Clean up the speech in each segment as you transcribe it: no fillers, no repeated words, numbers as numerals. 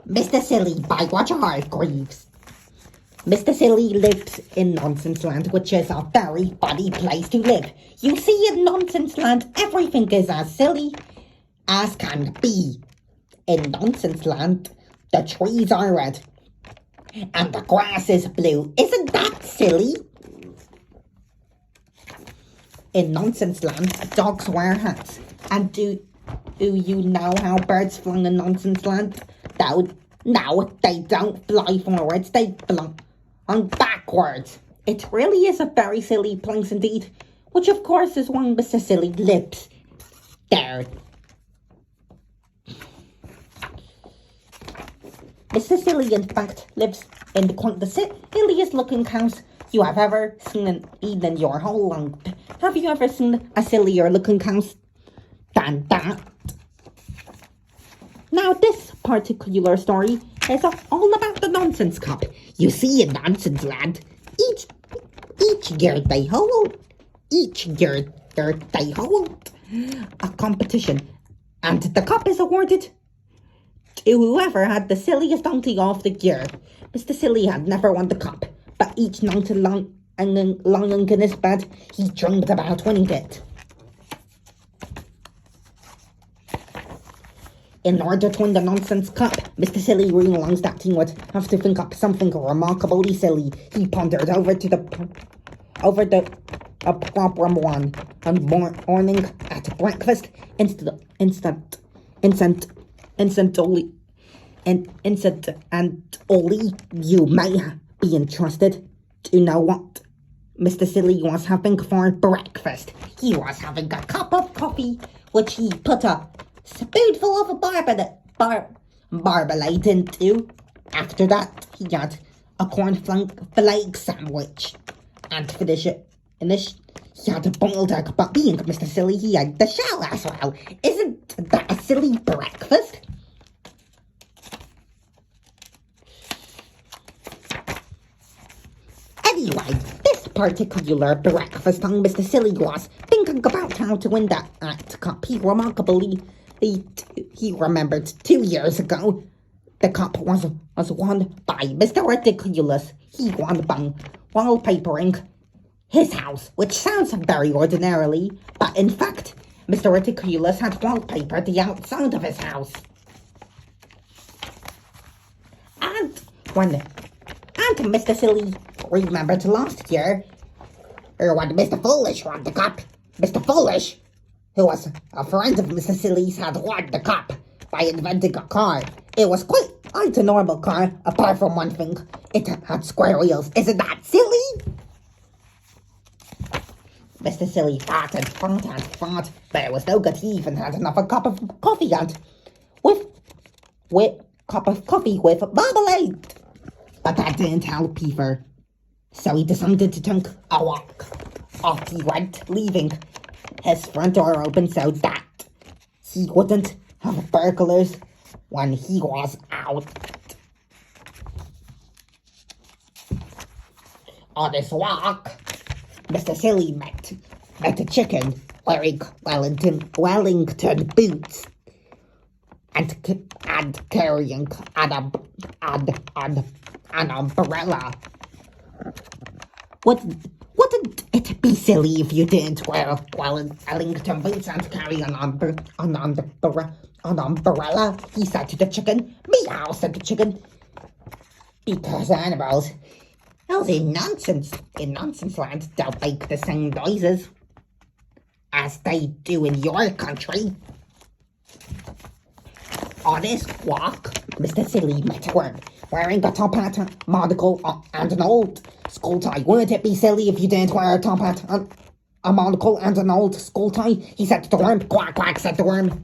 Mr. Silly by Roger Hargreaves. Mr. Silly lives in Nonsense Land, which is a very funny place to live. You see, in Nonsense Land, everything is as silly as can be. In Nonsense Land, the trees are red and the grass is blue. Isn't that silly? In Nonsense Land, dogs wear hats. And do you know how birds fly in Nonsense Land? No, they don't fly forwards, they fly backwards. It really is a very silly place indeed, which of course is why Mr. Silly lives there. Mr. Silly, in fact, lives in quite the silliest looking house you have ever seen in your whole life. Have you ever seen a sillier looking house than that? Now, this particular story is all about the Nonsense Cup. You see, in Nonsense Land, each year they hold a competition, and the cup is awarded to whoever had the silliest donkey of the year. Mr. Silly had never won the cup, but each night lying in his bed, he dreamed about winning it. In order to win the Nonsense Cup, Mr. Silly realized that he would have to think up something remarkably silly. He pondered over a problem one morning at breakfast. Instantly, you may be interested to know what Mr. Silly was having for breakfast. He was having a cup of coffee, which he put a spoonful of marmalade into. After that, he had a cornflake sandwich. And to finish, he had a boiled egg. But being Mr. Silly, he had the shell as well. Isn't that a silly breakfast? Anyway, this particular breakfast time, Mr. Silly was thinking about how to win that cup. He remembered 2 years ago, the cup was won by Mr. Ridiculous. He won by wallpapering his house, which sounds very ordinarily, but in fact, Mr. Ridiculous had wallpapered the outside of his house. And Mr. Silly remembered last year, when Mr. Foolish won the cup. Mr. Foolish, who was a friend of Mr. Silly's, had won the cup by inventing a car. It was quite a normal car, apart from one thing. It had square wheels. Isn't that silly? Mr. Silly thought and thought, but it was no good. He even had another cup of coffee with marmalade. But that didn't help either. So he decided to take a walk. Off he went, leaving his front door open so that he wouldn't have burglars when he was out. On his walk, Mr. Silly met a chicken wearing Wellington boots and carrying an umbrella. Wouldn't it be silly if you didn't wear Wellington boots and carry an umbrella? He said to the chicken. Meow, said the chicken. Because animals, in Nonsense Land, don't make the same noises as they do in your country. On his walk, Mr. Silly met a worm wearing a top hat, monocle, and an old school tie. Wouldn't it be silly if you didn't wear a top hat, a monocle, and an old school tie? He said to the worm. Quack, quack, said the worm.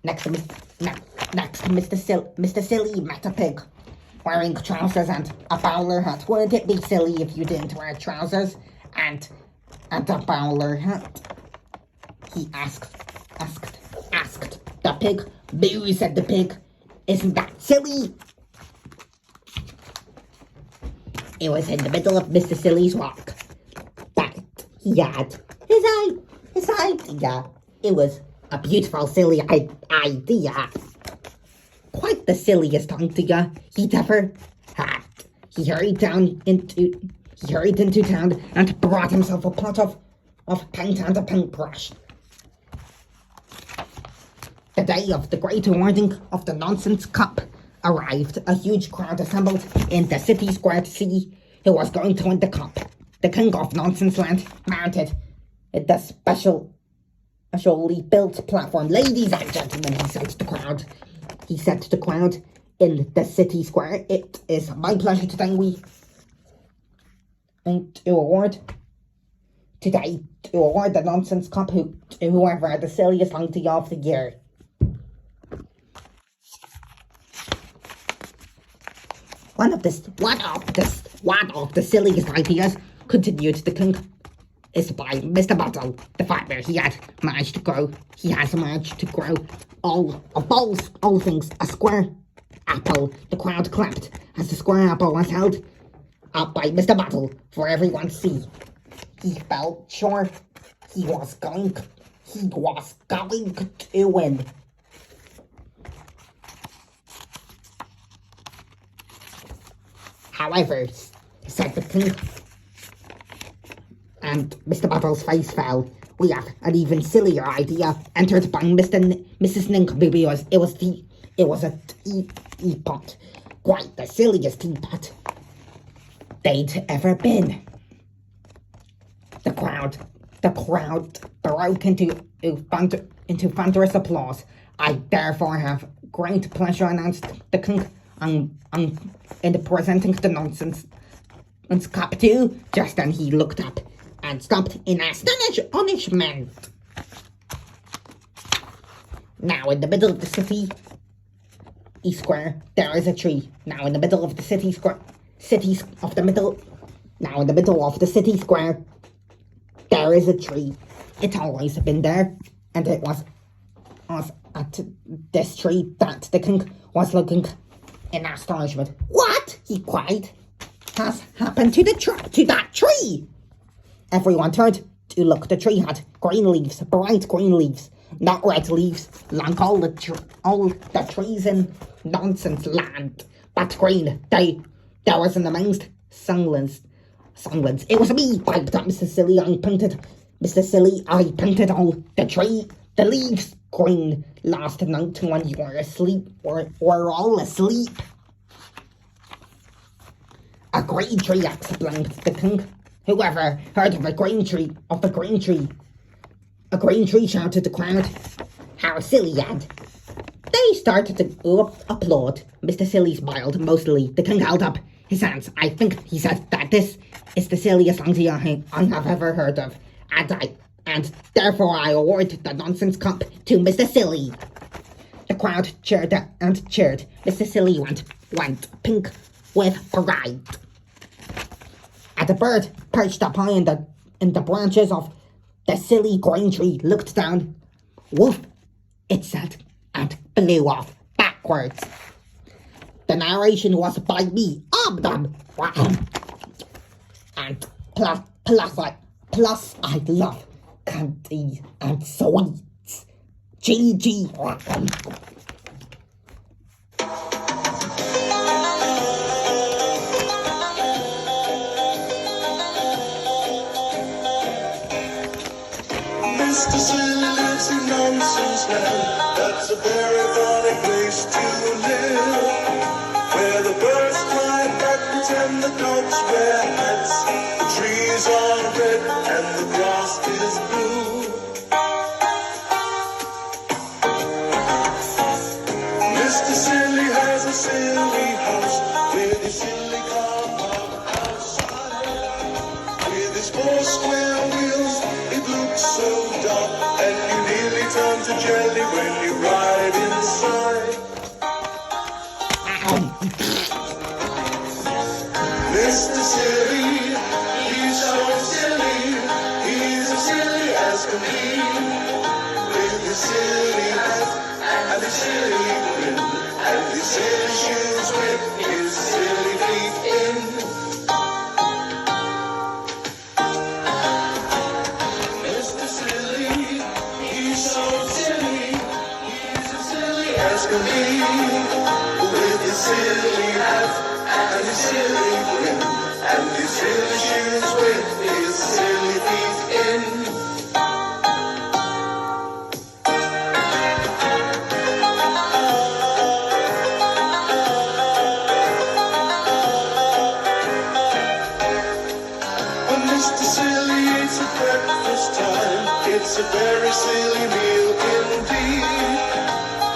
Next, Mr. Silly met a pig wearing trousers and a bowler hat. Wouldn't it be silly if you didn't wear trousers and a bowler hat? He asked the pig. Boo, said the pig. Isn't that silly? It was in the middle of Mr. Silly's walk that he had his idea. It was a beautiful, silly idea. quite the silliest idea he'd ever had. He hurried into town and brought himself a pot of paint and a paintbrush. The day of the great awarding of the Nonsense Cup arrived. A huge crowd assembled in the city square to see who was going to win the cup. The king of Nonsense Land mounted the specially built platform. Ladies and gentlemen, he said to the crowd in the city square, it is my pleasure today to award the Nonsense Cup to whoever had the silliest idea of the year. One of the silliest ideas, continued the king, is by Mr. Bottle, the farmer. He has managed to grow all things a square apple. The crowd clapped as the square apple was held up by Mr. Bottle for everyone to see. He felt sure he was going to win. However, said the king, and Mr. Bottle's face fell. We have an even sillier idea, entered by Mrs. Nincombe. It was a teapot, quite the silliest teapot they'd ever been. The crowd broke into thunderous applause. I therefore have great pleasure, announced the king, in presenting the Nonsense Cup to. Just then he looked up and stopped in astonishment. Now in the middle of the city square, there is a tree. Now in the middle of the city square, there is a tree. It's always been there, and it was at this tree that the king was looking in astonishment. What? He cried. Has happened to that tree? Everyone turned to look. The tree had green leaves, bright green leaves, not red leaves, like all the trees in Nonsense Land, but green. There was an amazed silence. It was me, piped up Mr. Silly. I painted all the leaves green last night when you were asleep. We're all asleep. A green tree, explained the king. Whoever heard of a green tree? A green tree, shouted the crowd. How silly, and they started to applaud. Mr. Silly smiled mostly. The king held up his hands. I think, he said, that this is the silliest idea I have ever heard of, and therefore I award the Nonsense Cup to Mr. Silly. The crowd cheered and cheered. Mr. Silly went pink with pride. And the bird perched up high in the branches of the silly green tree looked down. Woof, it said, and blew off backwards. The narration was by me, Om Nom, and plus I love candy and sweets. GG. Mr. Silly lives in Nonsense Land. That's a very funny place to live, where the birds fly backwards and the dogs wear hats. The trees are red and the grass is blue. Mr. Silly has a silly house with his silly car parked outside. With his 4 square wheels, it looks so dark, and you nearly turn to jelly when you ride inside. Mr. Silly, he's so silly, he's as silly as can be. With his silly hat and his silly grin, and his silly shoes with his silly feet in. Mr. Silly, he's so silly, he's as silly as can be. very silly meal indeed.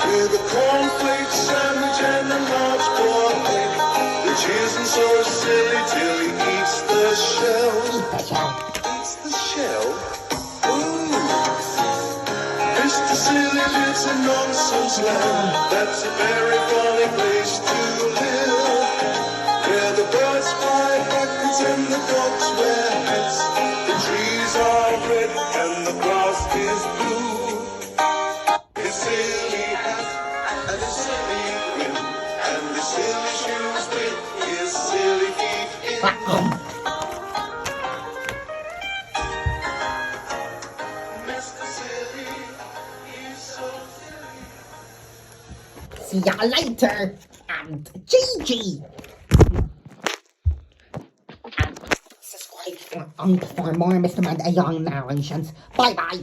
With a cornflake sandwich and a large pork egg, which isn't so silly till he eats the shell. The shell. Eats the shell? Ooh. Mr. Silly lives in nonsense land. That's a very funny place to live. Where the birds fly backwards and the dogs wear hats. The trees are red and the grass is blue. His silly hat and his silly grin and his silly shoes with his silly feet in. Mr. Silly, he's so silly. See ya later, and Gigi. Subscribe for more Mr. Man A.I narrations. Bye bye.